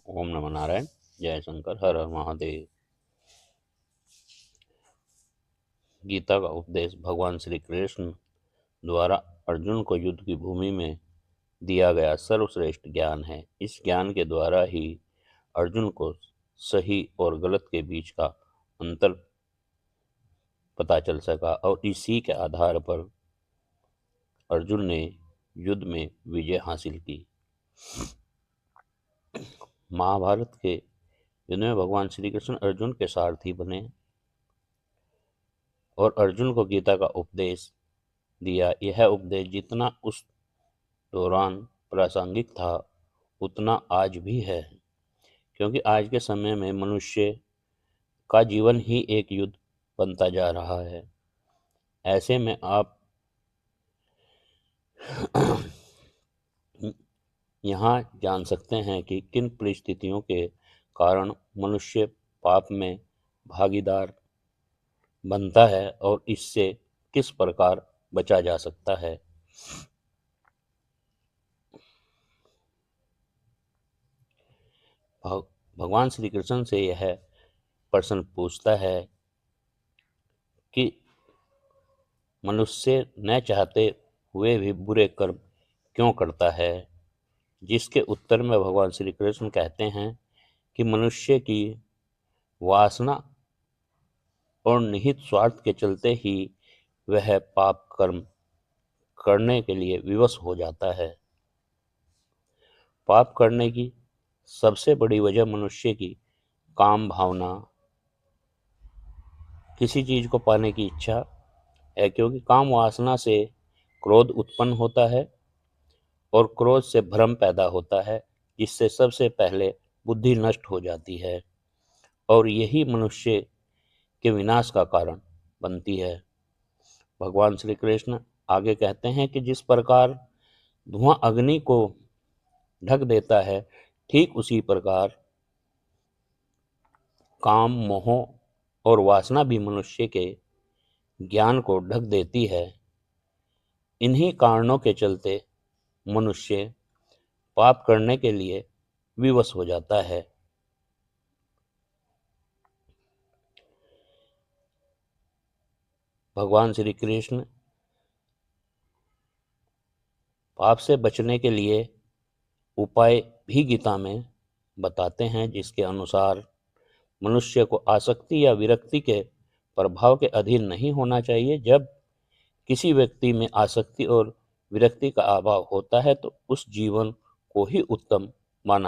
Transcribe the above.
ओम नमः नारायण। जय शंकर। हर हर महादेव। गीता का उपदेश भगवान श्री कृष्ण द्वारा अर्जुन को युद्ध की भूमि में दिया गया सर्वश्रेष्ठ ज्ञान है। इस ज्ञान के द्वारा ही अर्जुन को सही और गलत के बीच का अंतर पता चल सका और इसी के आधार पर अर्जुन ने युद्ध में विजय हासिल की। महाभारत के युद्ध में भगवान श्री कृष्ण अर्जुन के सारथी बने और अर्जुन को गीता का उपदेश दिया। यह उपदेश जितना उस दौरान प्रासंगिक था उतना आज भी है, क्योंकि आज के समय में मनुष्य का जीवन ही एक युद्ध बनता जा रहा है। ऐसे में आप यहाँ जान सकते हैं कि किन परिस्थितियों के कारण मनुष्य पाप में भागीदार बनता है और इससे किस प्रकार बचा जा सकता है। भगवान श्री कृष्ण से यह प्रश्न पूछता है कि मनुष्य न चाहते हुए भी बुरे कर्म क्यों करता है, जिसके उत्तर में भगवान श्री कृष्ण कहते हैं कि मनुष्य की वासना और निहित स्वार्थ के चलते ही वह पाप कर्म करने के लिए विवश हो जाता है। पाप करने की सबसे बड़ी वजह मनुष्य की काम भावना, किसी चीज को पाने की इच्छा है, क्योंकि काम वासना से क्रोध उत्पन्न होता है और क्रोध से भ्रम पैदा होता है, जिससे सबसे पहले बुद्धि नष्ट हो जाती है और यही मनुष्य के विनाश का कारण बनती है। भगवान श्री कृष्ण आगे कहते हैं कि जिस प्रकार धुआं अग्नि को ढक देता है, ठीक उसी प्रकार काम, मोह और वासना भी मनुष्य के ज्ञान को ढक देती है। इन्हीं कारणों के चलते मनुष्य पाप करने के लिए विवश हो जाता है। भगवान श्री कृष्ण पाप से बचने के लिए उपाय भी गीता में बताते हैं, जिसके अनुसार मनुष्य को आसक्ति या विरक्ति के प्रभाव के अधीन नहीं होना चाहिए। जब किसी व्यक्ति में आसक्ति और विरक्ति का अभाव होता है तो उस जीवन को ही उत्तम माना